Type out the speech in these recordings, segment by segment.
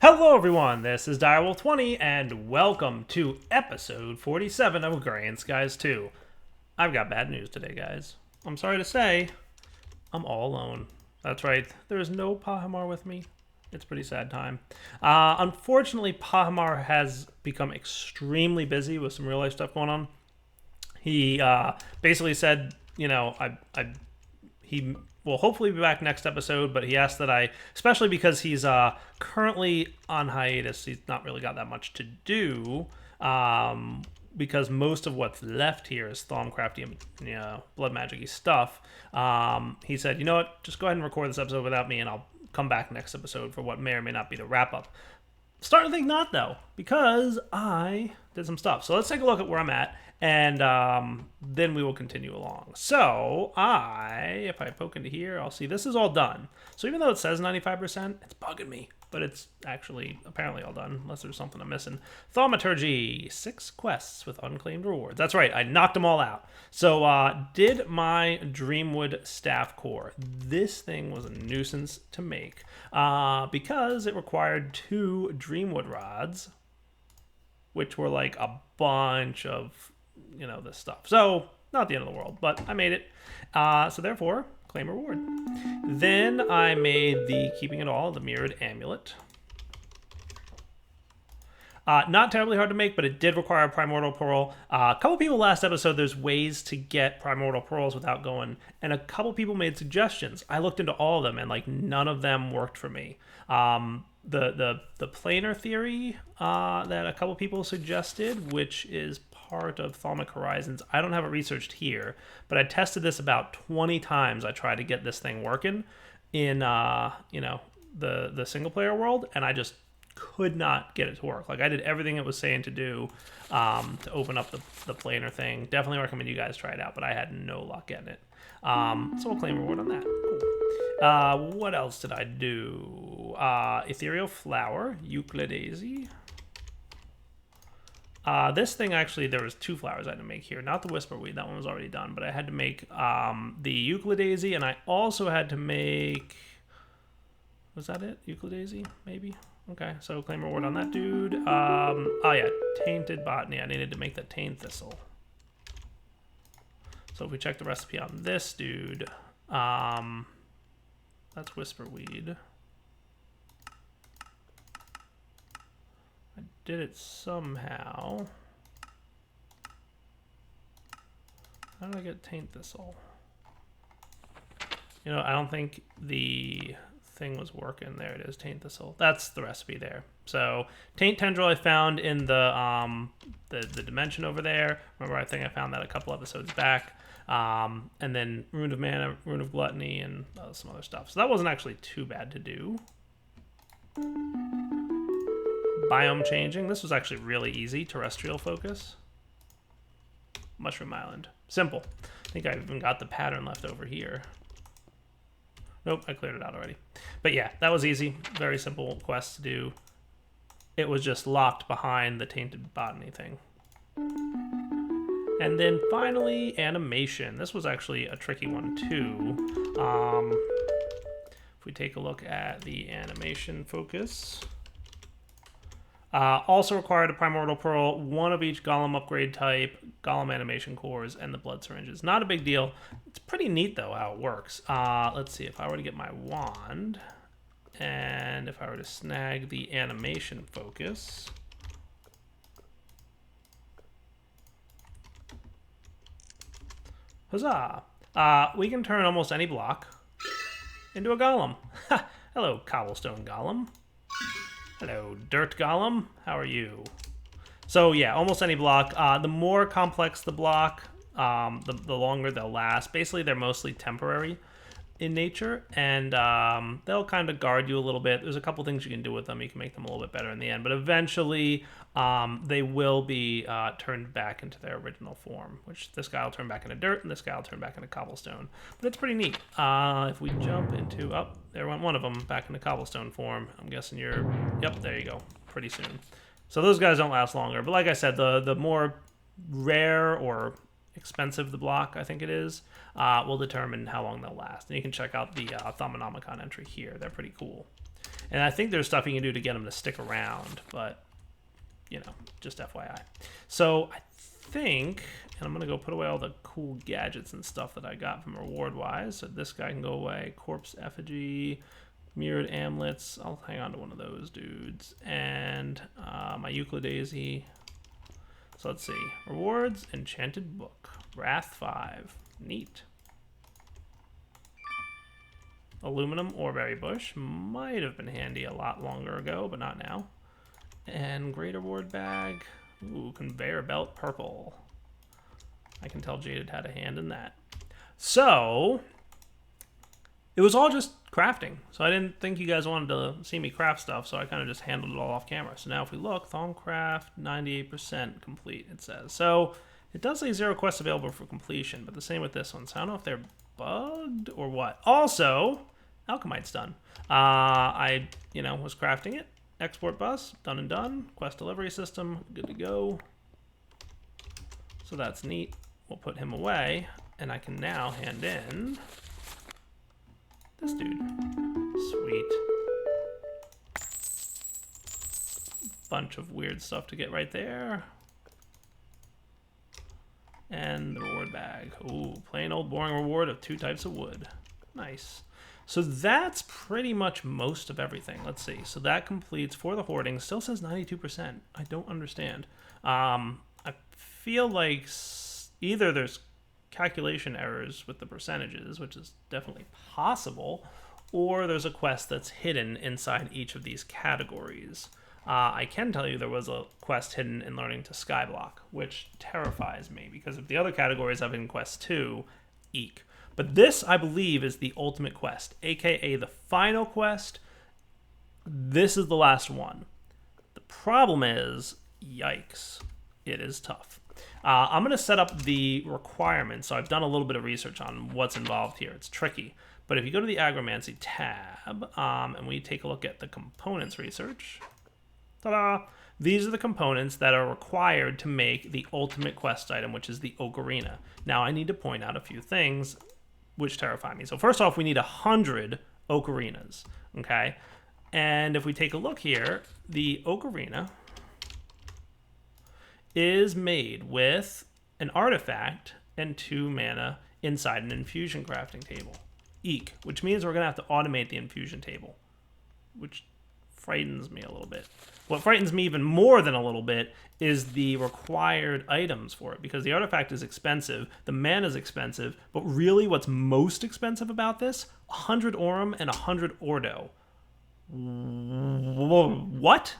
Hello everyone, this is Direwolf20 and welcome to episode 47 of Agrarian Skies 2. I've got bad news today, guys. I'm sorry to say, I'm all alone. That's right, there is no Pahamar with me. It's a pretty sad time. Unfortunately, Pahamar has become extremely busy with some real life stuff going on. He basically said, he will hopefully be back next episode, but he asked that especially because he's currently on hiatus, he's not really got that much to do, because most of what's left here is Thaumcrafty and blood magic-y stuff. He said, you know what, just go ahead and record this episode without me, and I'll come back next episode for what may or may not be the wrap-up. Starting to think not, though, because I did some stuff. So let's take a look at where I'm at, and then we will continue along. So if I poke into here, I'll see this is all done. So even though it says 95%, it's bugging me. But it's actually apparently all done, unless there's something I'm missing. Thaumaturgy, 6 quests with unclaimed rewards. That's right, I knocked them all out. So did my Dreamwood Staff Core. This thing was a nuisance to make because it required 2 Dreamwood rods, which were like a bunch of, this stuff. So not the end of the world, but I made it. So therefore, claim reward. Then I made the Keeping It All, the Mirrored Amulet. Not terribly hard to make, but it did require a Primordial Pearl. A couple people last episode, there's ways to get Primordial Pearls without going, and a couple people made suggestions. I looked into all of them, and none of them worked for me. The planar theory that a couple people suggested, which is part of Thalmic Horizons, I don't have it researched here, but I tested this about 20 times. I tried to get this thing working in the single player world, and I just could not get it to work. I did everything it was saying to do to open up the planar thing. Definitely recommend you guys try it out, but I had no luck getting it. So we'll claim reward on that. Cool. What else did I do? Ethereal Flower, Euclidaisy. This thing actually, there was 2 flowers I had to make here. Not the Whisperweed, that one was already done, but I had to make the Euclidaisy, and I also had to make... Was that it? Euclidaisy, maybe? Okay, so claim reward on that dude. Oh yeah, Tainted Botany. I needed to make that Taint Thistle. So if we check the recipe on this dude, that's Whisperweed. I did it somehow. How did I get Taint Thistle? I don't think the thing was working. There it is, Taint Thistle. That's the recipe there. So Taint Tendril I found in the dimension over there. Remember, I think I found that a couple episodes back. And then Rune of Mana, Rune of Gluttony, and some other stuff. So that wasn't actually too bad to do. Biome changing. This was actually really easy. Terrestrial focus. Mushroom Island. Simple. I think I've even got the pattern left over here. Nope, I cleared it out already. But yeah, that was easy. Very simple quest to do. It was just locked behind the Tainted Botany thing. And then finally, animation. This was actually a tricky one too. If we take a look at the animation focus. Also required a Primordial Pearl, 1 of each Golem upgrade type, Golem animation cores, and the blood syringes. Not a big deal. It's pretty neat, though, how it works. Let's see, if I were to get my wand, and if I were to snag the animation focus. Huzzah! We can turn almost any block into a Golem. Hello, Cobblestone Golem. Hello, Dirt Golem. How are you? So yeah, almost any block. The more complex the block, the longer they'll last. Basically, they're mostly temporary in nature, and they'll kind of guard you a little bit. There's a couple things you can do with them. You can make them a little bit better in the end, but eventually they will be turned back into their original form, which this guy will turn back into dirt, and this guy will turn back into cobblestone. But it's pretty neat. If we jump into... Oh, there went one of them back into cobblestone form. I'm guessing you're... Yep, there you go. Pretty soon. So those guys don't last longer. But like I said, the more rare or expensive the block, I think it is, will determine how long they'll last. And you can check out the Thaumonomicon entry here. They're pretty cool. And I think there's stuff you can do to get them to stick around, but, you know, just FYI. So I think, and I'm going to go put away all the cool gadgets and stuff that I got from reward-wise. So this guy can go away. Corpse Effigy, Mirrored Amulets. I'll hang on to one of those dudes. And my Euclid Daisy. So let's see. Rewards, Enchanted Book. Wrath 5. Neat. Aluminum Oreberry Bush. Might have been handy a lot longer ago, but not now. And Great Reward Bag. Ooh, Conveyor Belt Purple. I can tell Jaded had a hand in that. So, it was all just crafting. So I didn't think you guys wanted to see me craft stuff, so I kind of just handled it all off camera. So now if we look, Thaumcraft, 98% complete, it says. So, it does say 0 quests available for completion, but the same with this one. So I don't know if they're bugged or what. Also, Alchemite's done. I, was crafting it. Export bus, done and done. Quest delivery system, good to go. So that's neat. We'll put him away, and I can now hand in this dude. Sweet. Bunch of weird stuff to get right there. And the reward bag. Ooh, plain old boring reward of 2 types of wood. Nice. So that's pretty much most of everything. Let's see. So that completes for the hoarding. Still says 92%. I don't understand. I feel like either there's calculation errors with the percentages, which is definitely possible, or there's a quest that's hidden inside each of these categories. I can tell you there was a quest hidden in learning to skyblock, which terrifies me, because if the other categories have in quest 2, eek. But this, I believe, is the ultimate quest, aka the final quest. This is the last one. The problem is, yikes, it is tough. I'm going to set up the requirements. So I've done a little bit of research on what's involved here. It's tricky. But if you go to the Agromancy tab, and we take a look at the components research, ta-da! These are the components that are required to make the ultimate quest item, which is the Ocarina. Now, I need to point out a few things which terrify me. So first off, we need 100 Ocarinas, okay? And if we take a look here, the Ocarina is made with an artifact and 2 mana inside an infusion crafting table. Eek, which means we're going to have to automate the infusion table, which frightens me a little bit. What frightens me even more than a little bit is the required items for it, because the artifact is expensive, the mana is expensive, but really what's most expensive about this? 100 Aurum and 100 Ordo. What?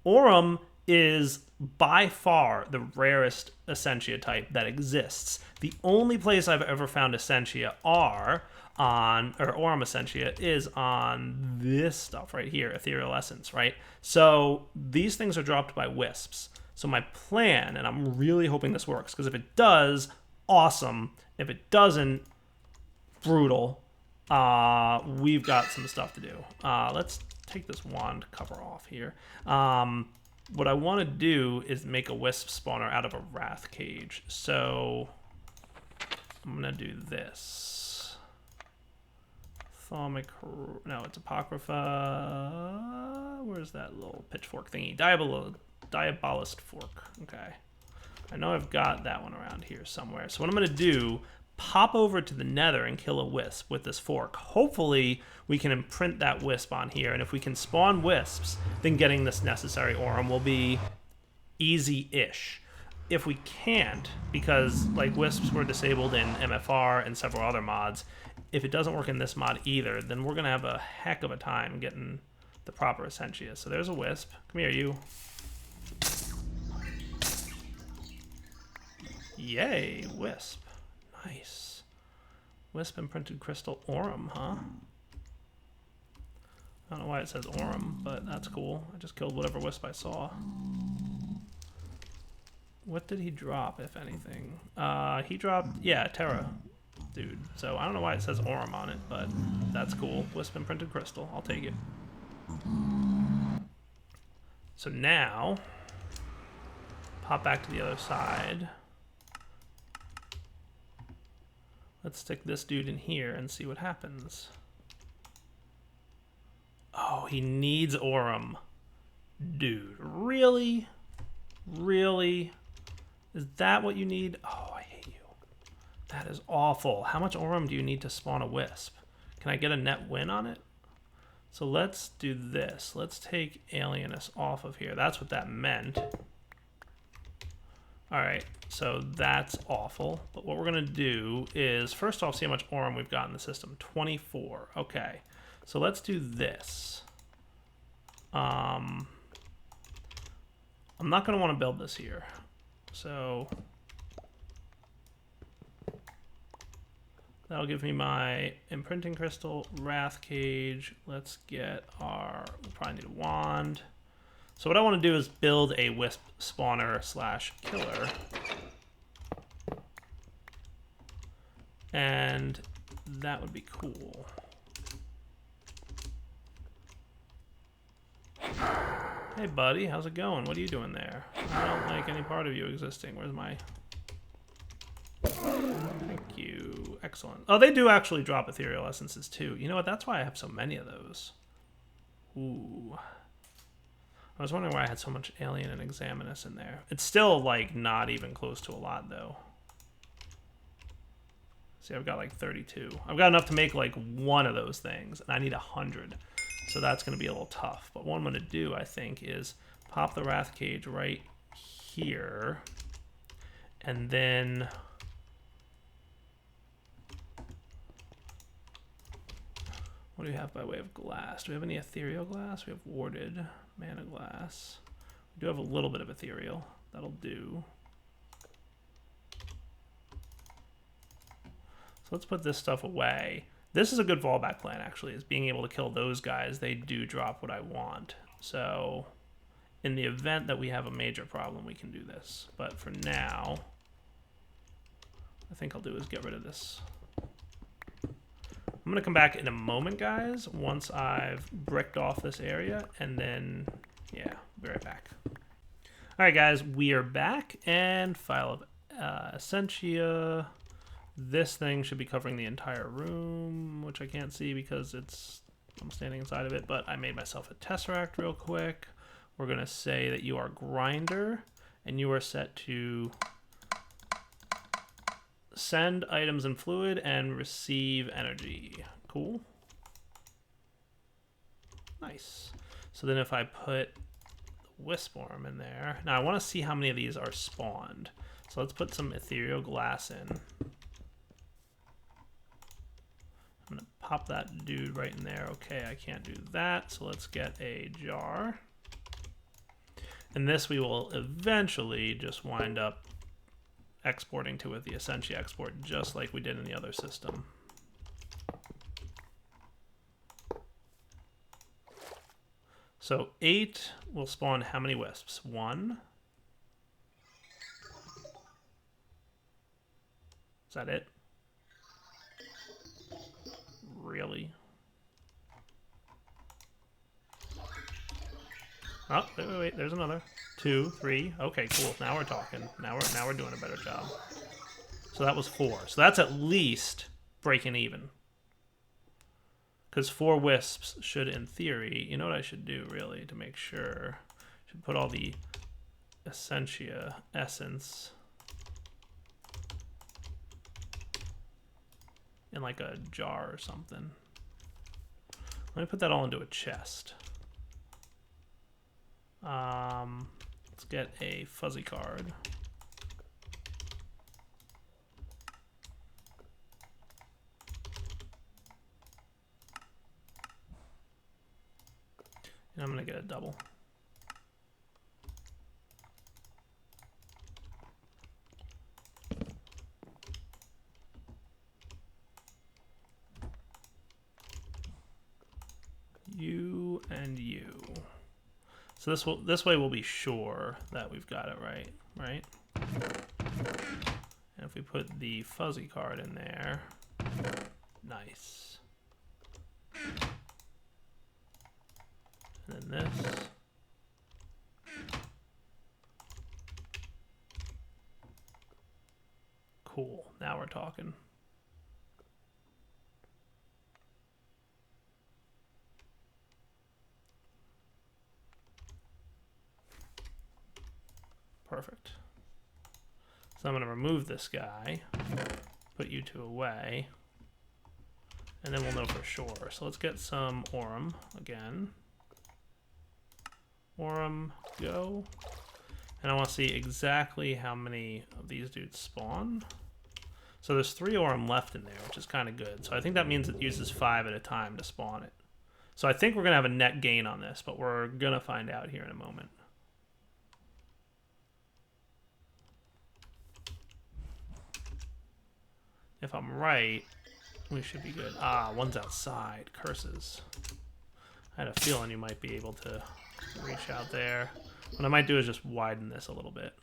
Aurum is by far the rarest Essentia type that exists. The only place I've ever found Essentia Aurum Essentia is on this stuff right here, Ethereal Essence, right? So these things are dropped by wisps. So my plan, and I'm really hoping this works, because if it does, awesome. If it doesn't, brutal. We've got some stuff to do. Let's take this wand cover off here. What I want to do is make a wisp spawner out of a wrath cage. So I'm going to do this. No, it's Apocrypha. Where's that little pitchfork thingy? Diabolist fork. Okay. I know I've got that one around here somewhere. So what I'm going to do, pop over to the nether and kill a wisp with this fork. Hopefully we can imprint that wisp on here, and if we can spawn wisps, then getting this necessary Aurum will be easy-ish. If we can't, because like wisps were disabled in MFR and several other mods, if it doesn't work in this mod either, then we're going to have a heck of a time getting the proper Essentia. So there's a wisp. Come here, you. Yay, wisp. Nice. Wisp imprinted crystal Aurum, huh? I don't know why it says Aurum, but that's cool. I just killed whatever wisp I saw. What did he drop, if anything? He dropped, yeah, Terra, dude. So I don't know why it says Aurum on it, but that's cool. Wisp imprinted crystal, I'll take it. So now, pop back to the other side. Let's stick this dude in here and see what happens. Oh, he needs Aurum. Dude, really? Really? Is that what you need? Oh, I hate you. That is awful. How much Aurum do you need to spawn a wisp? Can I get a net win on it? So let's do this. Let's take Alienus off of here. That's what that meant. All right, so that's awful. But what we're gonna do is first off see how much Aurum we've got in the system. 24. Okay, so let's do this. I'm not gonna want to build this here, so that'll give me my imprinting crystal, wrath cage. Let's get our. We'll probably need a wand. So what I want to do is build a wisp spawner slash killer. And that would be cool. Hey buddy, how's it going? What are you doing there? I don't like any part of you existing. Where's my... Thank you. Excellent. Oh, they do actually drop ethereal essences too. You know what? That's why I have so many of those. Ooh. I was wondering why I had so much Alien and Examinus in there. It's still, like, not even close to a lot, though. See, I've got, like, 32. I've got enough to make, like, one of those things, and I need 100. So that's going to be a little tough. But what I'm going to do, I think, is pop the Wrath Cage right here. And then... what do we have by way of glass? Do we have any ethereal glass? We have warded mana glass. We do have a little bit of ethereal. That'll do. So let's put this stuff away. This is a good fallback plan, actually, is being able to kill those guys. They do drop what I want. So in the event that we have a major problem, we can do this. But for now, I think I'll do is get rid of this. I'm going to come back in a moment, guys, once I've bricked off this area, and then, yeah, be right back. All right, guys, we are back, and file of Essentia. This thing should be covering the entire room, which I can't see because I'm standing inside of it, but I made myself a Tesseract real quick. We're going to say that you are Grinder, and you are set to send items and fluid and receive energy. Cool. Nice. So then if I put Wisp Worm in there, now I want to see how many of these are spawned. So let's put some ethereal glass in. I'm going to pop that dude right in there. Okay, I can't do that, so let's get a jar. And this we will eventually just wind up exporting to with the Essentia export, just like we did in the other system. So 8 will spawn how many wisps? 1. Is that it? Really? Oh, wait, there's another. 2, 3. Okay, cool. Now we're talking. Now we're doing a better job. So that was 4. So that's at least breaking even. Because 4 wisps should, in theory, you know what I should do, really, to make sure? I should put all the Essentia essence in like a jar or something. Let me put that all into a chest. Let's get a fuzzy card. And I'm gonna get a double. You and you. So this way we'll be sure that we've got it right? And if we put the fuzzy card in there, nice. And then this. Cool, now we're talking. Perfect. So I'm going to remove this guy, put you two away, and then we'll know for sure. So let's get some Aurum again. Aurum, go. And I want to see exactly how many of these dudes spawn. So there's 3 Aurum left in there, which is kind of good. So I think that means it uses 5 at a time to spawn it. So I think we're going to have a net gain on this, but we're going to find out here in a moment. If I'm right, we should be good. Ah, one's outside. Curses. I had a feeling you might be able to reach out there. What I might do is just widen this a little bit.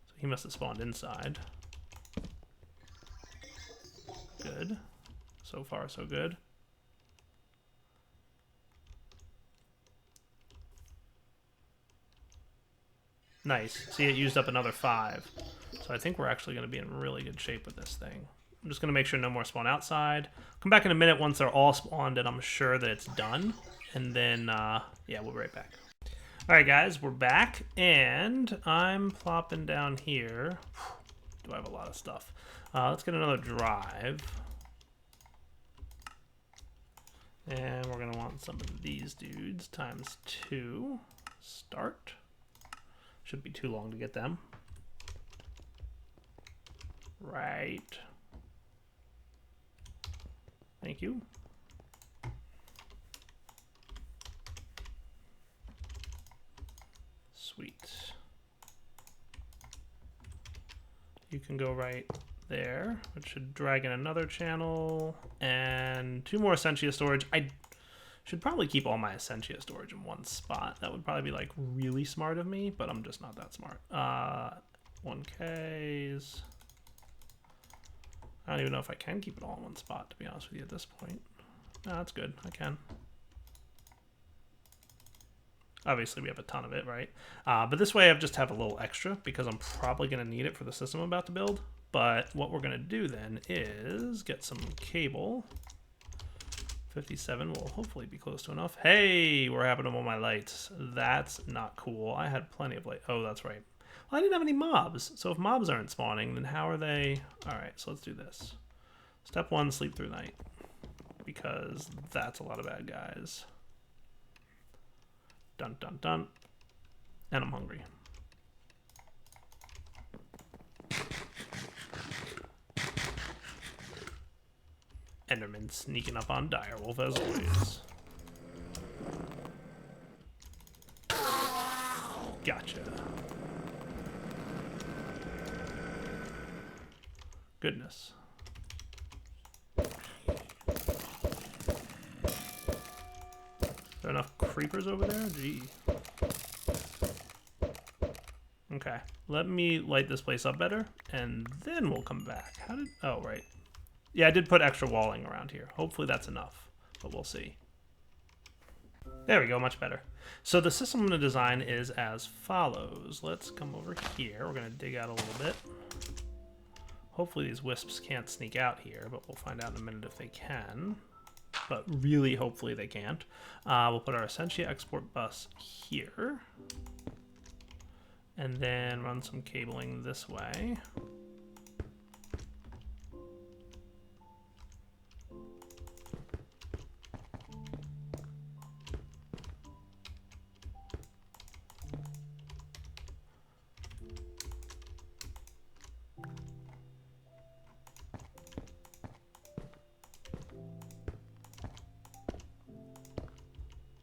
So he must have spawned inside. Good. So far, so good. Nice. See, it used up another 5. So I think we're actually going to be in really good shape with this thing. I'm just going to make sure no more spawn outside. Come back in a minute once they're all spawned and I'm sure that it's done. And then, yeah, we'll be right back. All right, guys, we're back. And I'm plopping down here. Do I have a lot of stuff? Let's get another drive. And we're going to want some of these dudes times 2. Start. Shouldn't be too long to get them. Right. Thank you. Sweet. You can go right there, which should drag in another channel, and 2 more Essentia storage. I should probably keep all my Essentia storage in one spot. That would probably be like really smart of me, but I'm just not that smart. 1Ks. I don't even know if I can keep it all in one spot, to be honest with you at this point. No, that's good. I can. Obviously, we have a ton of it, right? But this way I just have a little extra because I'm probably going to need it for the system I'm about to build. But what we're going to do then is get some cable. 57 will hopefully be close to enough. Hey, we're having them on my lights. That's not cool. I had plenty of light. Oh, that's right. Well, I didn't have any mobs. So if mobs aren't spawning, then how are they? All right, so let's do this. Step 1, sleep through night. Because that's a lot of bad guys. Dun, dun, dun. And I'm hungry. Enderman sneaking up on Direwolf as always. Gotcha. Goodness. Is there enough creepers over there? Gee. Okay. Let me light this place up better, and then we'll come back. How did... Oh, right. Yeah, I did put extra walling around here. Hopefully that's enough, but we'll see. There we go, much better. So the system I'm going to design is as follows. Let's come over here. We're going to dig out a little bit. Hopefully these wisps can't sneak out here, but we'll find out in a minute if they can. But really, hopefully they can't. We'll put our Essentia export bus here. And then run some cabling this way.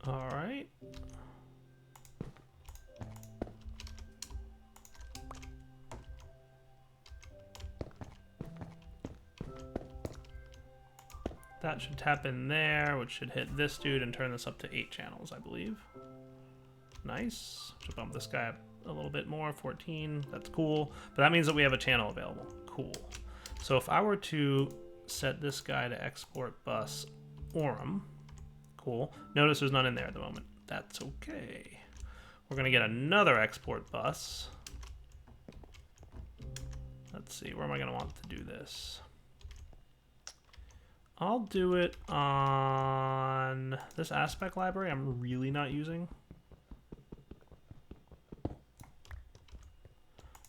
All right. That should tap in there, which should hit this dude and turn this up to 8 channels, I believe. Nice. Should bump this guy up a little bit more, 14. That's cool. But that means that we have a channel available. Cool. So if I were to set this guy to export bus Aurum, cool. Notice there's none in there at the moment. That's okay. We're going to get another export bus. Let's see, where am I going to want to do this? I'll do it on this aspect library I'm really not using.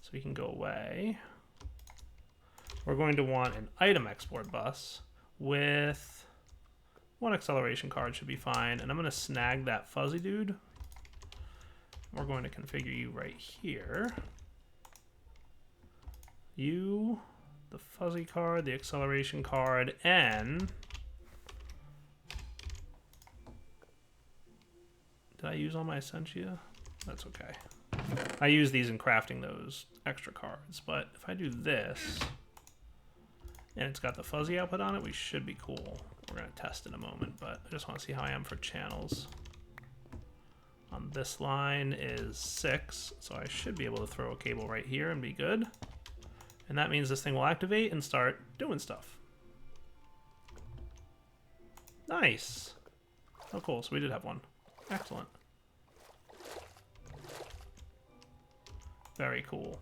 So we can go away. We're going to want an item export bus with one acceleration card should be fine. And I'm going to snag that fuzzy dude. We're going to configure you right here. You, the fuzzy card, the acceleration card, and did I use all my essentia? That's okay. I use these in crafting those extra cards, but if I do this and it's got the fuzzy output on it, we should be cool. We're going to test in a moment, but I just want to see how I am for channels. On this line is 6, so I should be able to throw a cable right here and be good. And that means this thing will activate and start doing stuff. Nice. Oh, cool. So we did have one. Excellent. Very cool.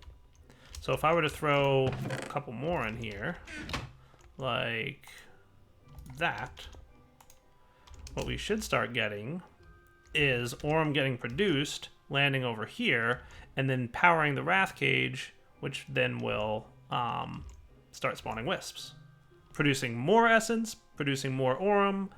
So if I were to throw a couple more in here, like that, what we should start getting is Aurum getting produced, landing over here, and then powering the Wrath Cage, which then will start spawning wisps. Producing more essence, producing more Aurum,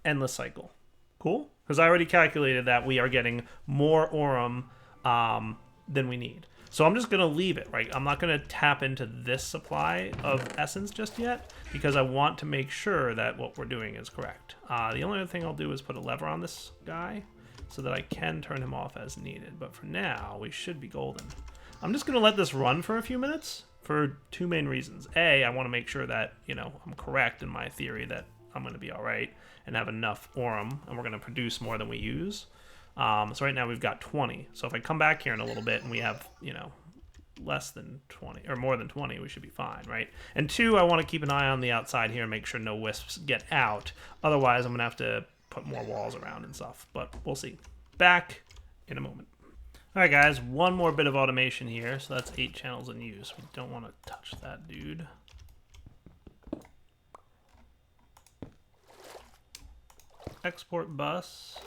endless cycle. Cool? Because I already calculated that we are getting more Aurum than we need. So I'm just going to leave it, right? I'm not going to tap into this supply of essence just yet because I want to make sure that what we're doing is correct. The only other thing I'll do is put a lever on this guy so that I can turn him off as needed. But for now, we should be golden. I'm just going to let this run for a few minutes for two main reasons. A, I want to make sure that, you know, I'm correct in my theory that I'm going to be all right and have enough Aurum, and we're going to produce more than we use. So right now we've got 20. So if I come back here in a little bit and we have, you know, less than 20 or more than 20, we should be fine, right? And 2, I want to keep an eye on the outside here and make sure no wisps get out. Otherwise, I'm going to have to put more walls around and stuff, but we'll see. Back in a moment. All right, guys, one more bit of automation here. So that's 8 channels in use. We don't want to touch that dude. Export bus.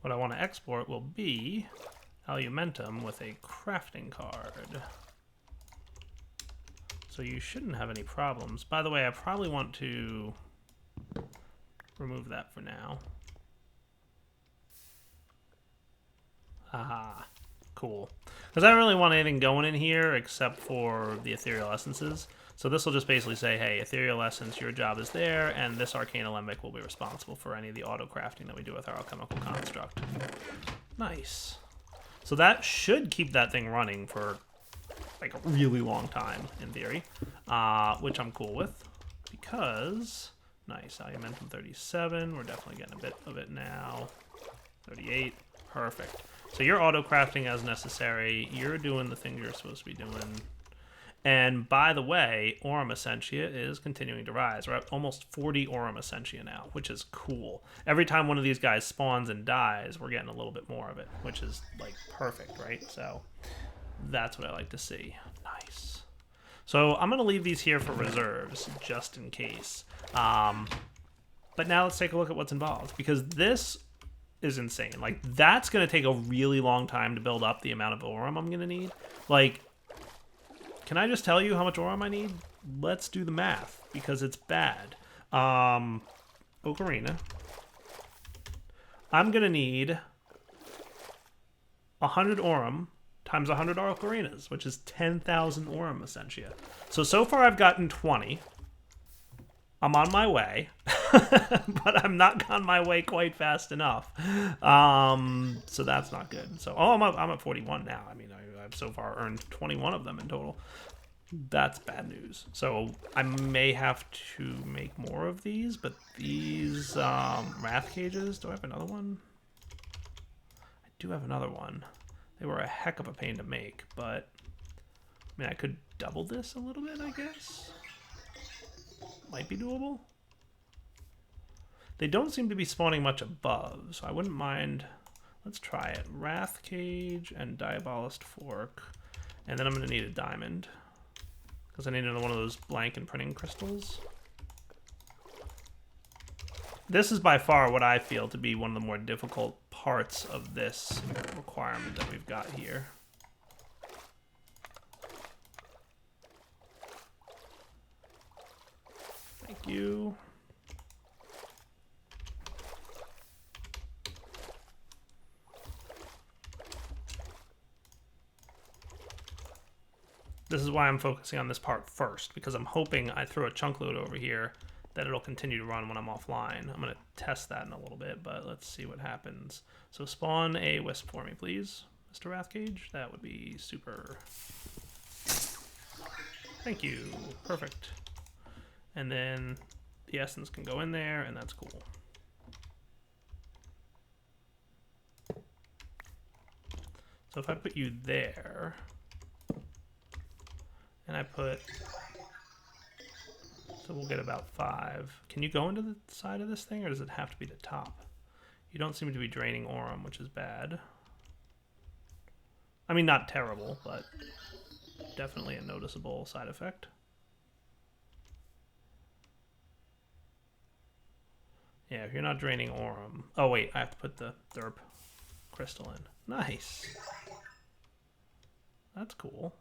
What I want to export will be Alumentum with a crafting card. So you shouldn't have any problems. By the way, I probably want to remove that for now. Aha, cool. Because I don't really want anything going in here except for the ethereal essences. So this will just basically say, hey, ethereal essence, your job is there, and this arcane alembic will be responsible for any of the auto crafting that we do with our alchemical construct. Nice. So that should keep that thing running for like a really long time, in theory, which I'm cool with, because, nice, Alumentum 37, we're definitely getting a bit of it now, 38, perfect. So you're auto-crafting as necessary, you're doing the things you're supposed to be doing, and by the way, Aurum Essentia is continuing to rise. We're at almost 40 Aurum Essentia now, which is cool. Every time one of these guys spawns and dies, we're getting a little bit more of it, which is, like, perfect, right? So that's what I like to see. Nice. So I'm going to leave these here for reserves, just in case. But now let's take a look at what's involved, because this is insane. Like, that's going to take a really long time to build up the amount of Aurum I'm going to need. Like, can I just tell you how much Aurum I need? Let's do the math, because it's bad. Ocarina. I'm going to need 100 Aurum times 100 ocarinas, which is 10,000 Aurum Essentia. So far I've gotten 20. I'm on my way, but I'm not on my way quite fast enough. So that's not good. So, I'm at 41 now. I mean, I've so far earned 21 of them in total. That's bad news. So I may have to make more of these, but these Wrath Cages, do I have another one? I do have another one. They were a heck of a pain to make, but I mean, I could double this a little bit, I guess. Might be doable. They don't seem to be spawning much above, so I wouldn't mind. Let's try it. Wrath Cage and Diabolist Fork. And then I'm going to need a diamond. Because I need one of those blank and printing crystals. This is by far what I feel to be one of the more difficult parts of this requirement that we've got here. Thank you. This is why I'm focusing on this part first, because I'm hoping I throw a chunk load over here that it'll continue to run when I'm offline. I'm going to test that in a little bit, but let's see what happens. So spawn a wisp for me, please, Mr. Wrathcage. That would be super. Thank you. Perfect. And then the essence can go in there, and that's cool. So if I put you there, and I put, so we'll get about 5. Can you go into the side of this thing, or does it have to be the top? You don't seem to be draining Aurum, which is bad. I mean, not terrible, but definitely a noticeable side effect. Yeah, if you're not draining Aurum. Oh, wait, I have to put the derp crystal in. Nice. That's cool.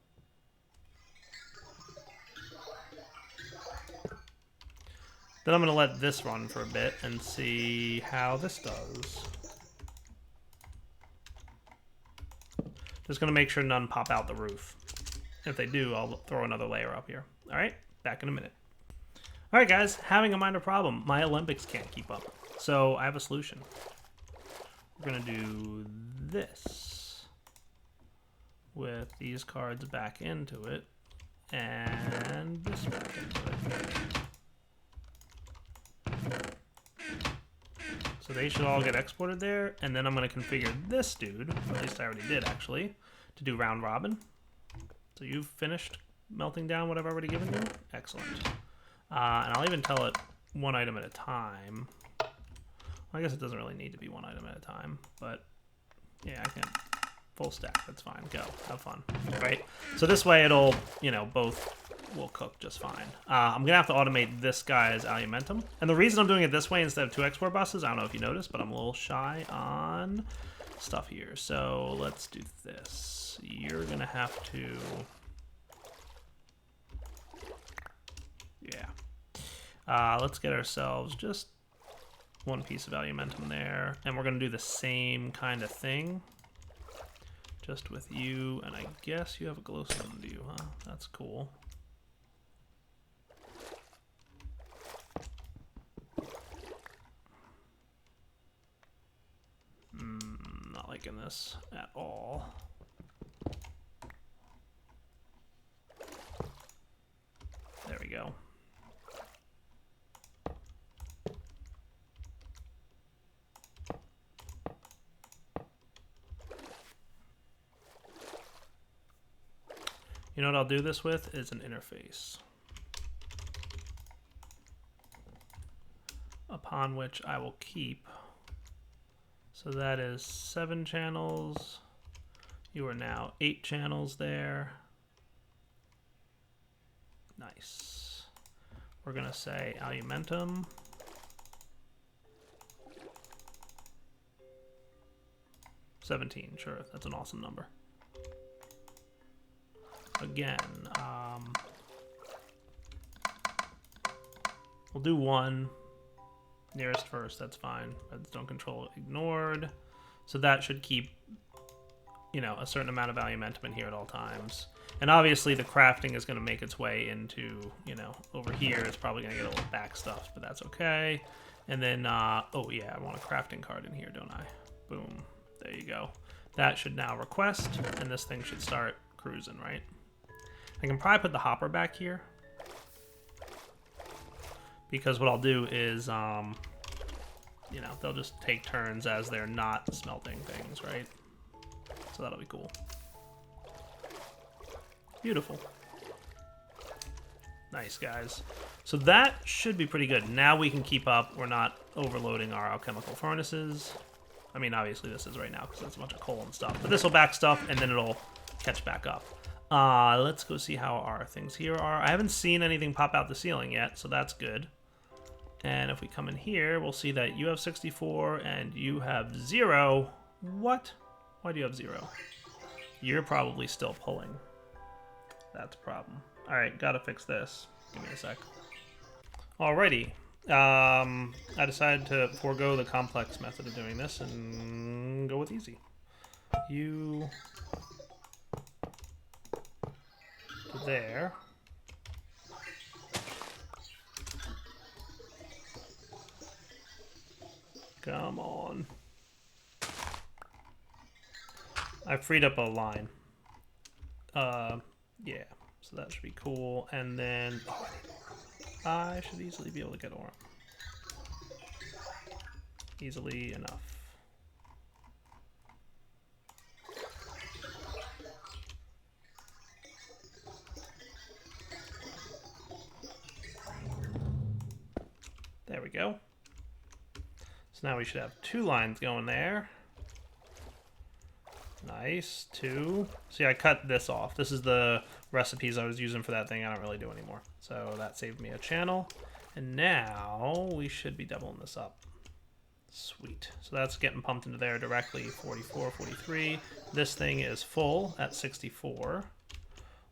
Then I'm going to let this run for a bit and see how this does. Just going to make sure none pop out the roof. If they do, I'll throw another layer up here. All right, back in a minute. All right, guys, having a minor problem. My Olympics can't keep up. So I have a solution. We're going to do this with these cards back into it and this back into it. So they should all get exported there, and then I'm going to configure this dude, or at least I already did actually, to do round robin. So you've finished melting down what I've already given you? Excellent. And I'll even tell it one item at a time. Well, I guess it doesn't really need to be one item at a time, but yeah, I can. Full stack, that's fine. Go, have fun, right? So this way it'll, you know, both will cook just fine. I'm gonna have to automate this guy's alumentum. And the reason I'm doing it this way instead of 2 export buses, I don't know if you noticed, but I'm a little shy on stuff here. So let's do this. You're gonna have to, yeah. Let's get ourselves just 1 piece of alumentum there. And we're gonna do the same kind of thing. Just with you, and I guess you have a glowstone, do you, huh? That's cool. Not liking this at all. There we go. You know what I'll do this with is an interface, upon which I will keep. So that is 7 channels. You are now 8 channels there. Nice. We're gonna say alumentum. $17, sure, that's an awesome number. Again, we'll do 1. Nearest first, that's fine. Reds don't control ignored. So that should keep, you know, a certain amount of alumentum in here at all times. And obviously the crafting is going to make its way into, you know, over here. It's probably going to get a little back stuff, but that's okay. And then, oh yeah, I want a crafting card in here, don't I? Boom. There you go. That should now request, and this thing should start cruising, right? I can probably put the hopper back here, because what I'll do is, you know, they'll just take turns as they're not smelting things, right? So that'll be cool. Beautiful. Nice, guys. So that should be pretty good. Now we can keep up. We're not overloading our alchemical furnaces. I mean, obviously this is right now because there's a bunch of coal and stuff. But this will back stuff, and then it'll catch back up. Let's go see how our things here are. I haven't seen anything pop out the ceiling yet, so that's good. And if we come in here, we'll see that you have 64 and you have 0. What? Why do you have 0? You're probably still pulling. That's a problem. Alright, gotta fix this. Give me a sec. Alrighty. I decided to forego the complex method of doing this and go with easy. You... to there. Come on. I freed up a line. Yeah, so that should be cool. And then I should easily be able to get ore. Easily enough. There we go. So now we should have 2 lines going there. Nice, 2. See, I cut this off. This is the recipes I was using for that thing I don't really do anymore. So that saved me a channel. And now we should be doubling this up. Sweet. So that's getting pumped into there directly. 44, 43. This thing is full at 64.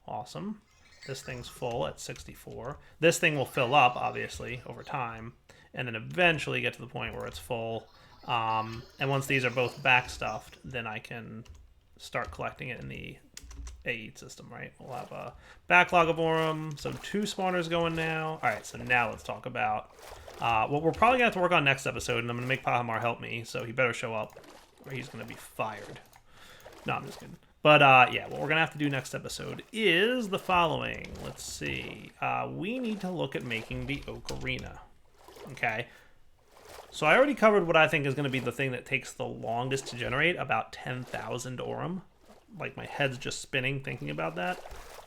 Awesome. This thing's full at 64. This thing will fill up, obviously, over time. And then eventually get to the point where it's full. And once these are both backstuffed, then I can start collecting it in the AE system, right? We'll have a backlog of Aurum. So 2 spawners going now. All right, so now let's talk about what we're probably going to have to work on next episode, and I'm going to make Pahamar help me, so he better show up, or he's going to be fired. No, I'm just kidding. But, yeah, what we're going to have to do next episode is the following. Let's see. We need to look at making the Oak Arena. Okay. So I already covered what I think is going to be the thing that takes the longest to generate, about 10,000 Aurum. Like, my head's just spinning thinking about that.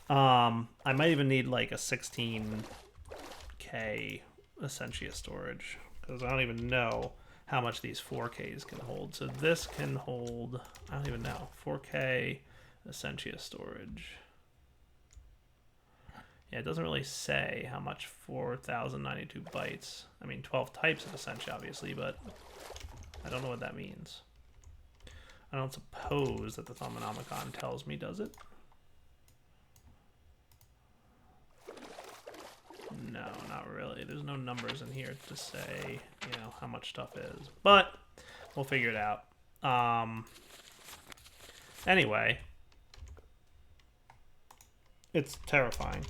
I might even need, like, a 16K Essentia storage, because I don't even know how much these 4Ks can hold. So this can hold, I don't even know, 4K Essentia storage. Yeah, it doesn't really say how much 4,092 bytes. I mean, 12 types of Essentia, obviously, but I don't know what that means. I don't suppose that the Thaumonomicon tells me, does it? No, not really. There's no numbers in here to say, you know, how much stuff is. But we'll figure it out. Anyway, it's terrifying.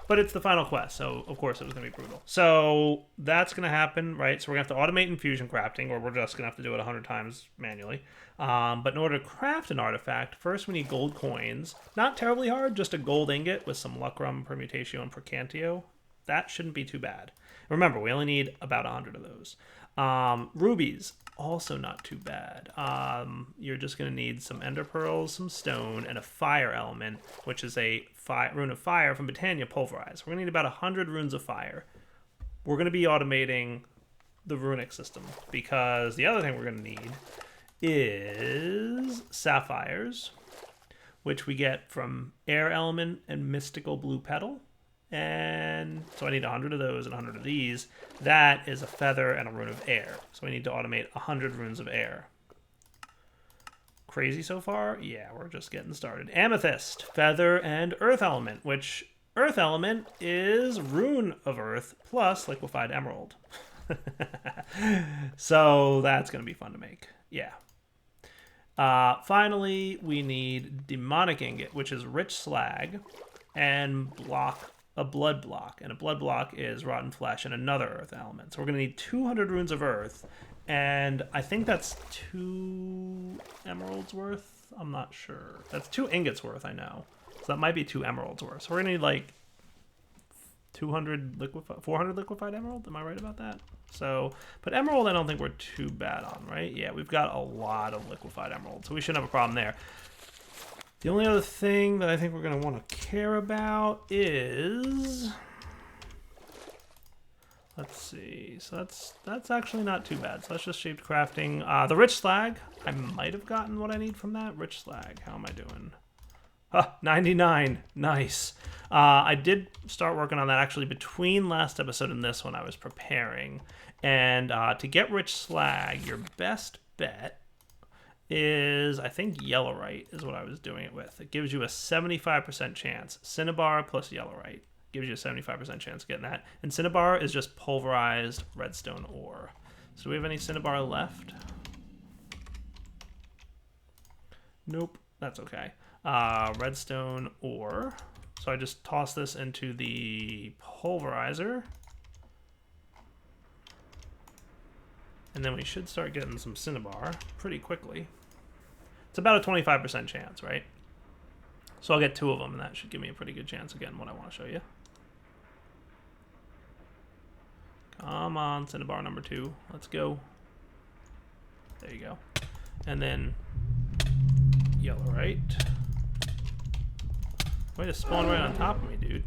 But it's the final quest, so of course it was going to be brutal. So that's going to happen, right? So we're going to have to automate infusion crafting, or we're just going to have to do it 100 times manually. But in order to craft an artifact, first we need gold coins. Not terribly hard, just a gold ingot with some Lucrum, Permutatio, and Percantio. That shouldn't be too bad. Remember, we only need about 100 of those. Rubies, also not too bad. You're just going to need some ender pearls, some stone, and a fire element, which is a rune of fire from Britannia pulverized. We're going to need about 100 runes of fire. We're going to be automating the runic system, because the other thing we're going to need is sapphires, which we get from air element and mystical blue petal. And so I need 100 of those and 100 of these. That is a feather and a rune of air. So we need to automate 100 runes of air. Crazy so far? Yeah, we're just getting started. Amethyst, feather, and earth element, which earth element is rune of earth plus liquefied emerald. So that's going to be fun to make. Yeah. Finally, we need demonic ingot, which is rich slag, and a blood block. And a blood block is rotten flesh and another earth element. So we're going to need 200 runes of earth. And I think that's 2 emeralds worth. I'm not sure. That's 2 ingots worth, I know. So that might be 2 emeralds worth. So we're going to need like 400 liquefied emerald. Am I right about that? So, but emerald I don't think we're too bad on, right? Yeah, we've got a lot of liquefied emerald. So we shouldn't have a problem there. The only other thing that I think we're going to want to care about is... Let's see. So that's actually not too bad. So that's just shaped crafting. The rich slag. I might have gotten what I need from that. Rich slag. How am I doing? 99. Nice. I did start working on that actually between last episode and this one. I was preparing. And to get rich slag, your best bet is, I think, yellowite is what I was doing it with. It gives you a 75% chance. Cinnabar plus yellowite gives you a 75% chance of getting that. And cinnabar is just pulverized redstone ore. So do we have any cinnabar left? Nope. That's okay. Redstone ore. So I just toss this into the pulverizer. And then we should start getting some cinnabar pretty quickly. It's about a 25% chance, right? So I'll get 2 of them, and that should give me a pretty good chance again, what I want to show you. Come on, cinnabar number 2. Let's go. There you go. And then yellowite. Way to spawn right on top of me, dude.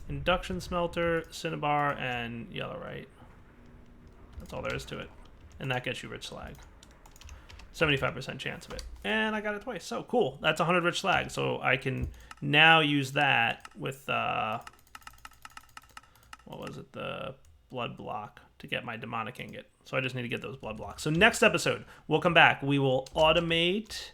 Induction smelter, cinnabar, and yellowite. That's all there is to it. And that gets you rich slag. 75% chance of it. And I got it twice. So cool. That's 100 rich slag. So I can now use that with, what was it? The blood block to get my demonic ingot. So I just need to get those blood blocks. So next episode, we'll come back. We will automate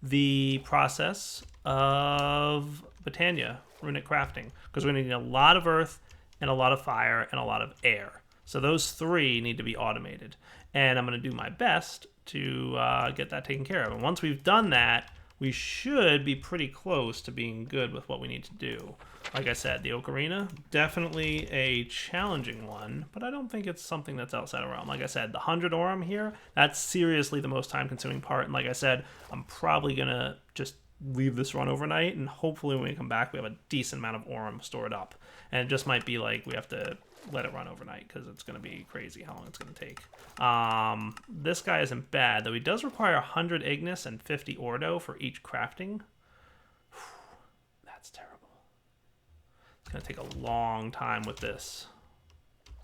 the process of Botania runic crafting, because we're going to need a lot of earth and a lot of fire and a lot of air. So those 3 need to be automated, and I'm going to do my best to get that taken care of. And once we've done that, we should be pretty close to being good with what we need to do. Like I said, the ocarina, definitely a challenging one, but I don't think it's something that's outside of realm. Like I said, the 100 Aurum here, that's seriously the most time-consuming part. And like I said, I'm probably going to just leave this run overnight, and hopefully when we come back, we have a decent amount of Aurum stored up. And it just might be like we have to let it run overnight, because it's going to be crazy how long it's going to take. This guy isn't bad, though he does require 100 Ignis and 50 Ordo for each crafting. That's terrible. It's going to take a long time with this.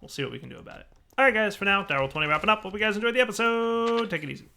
We'll see what we can do about it. All right, guys, for now, Darryl20 wrapping up. Hope you guys enjoyed the episode. Take it easy.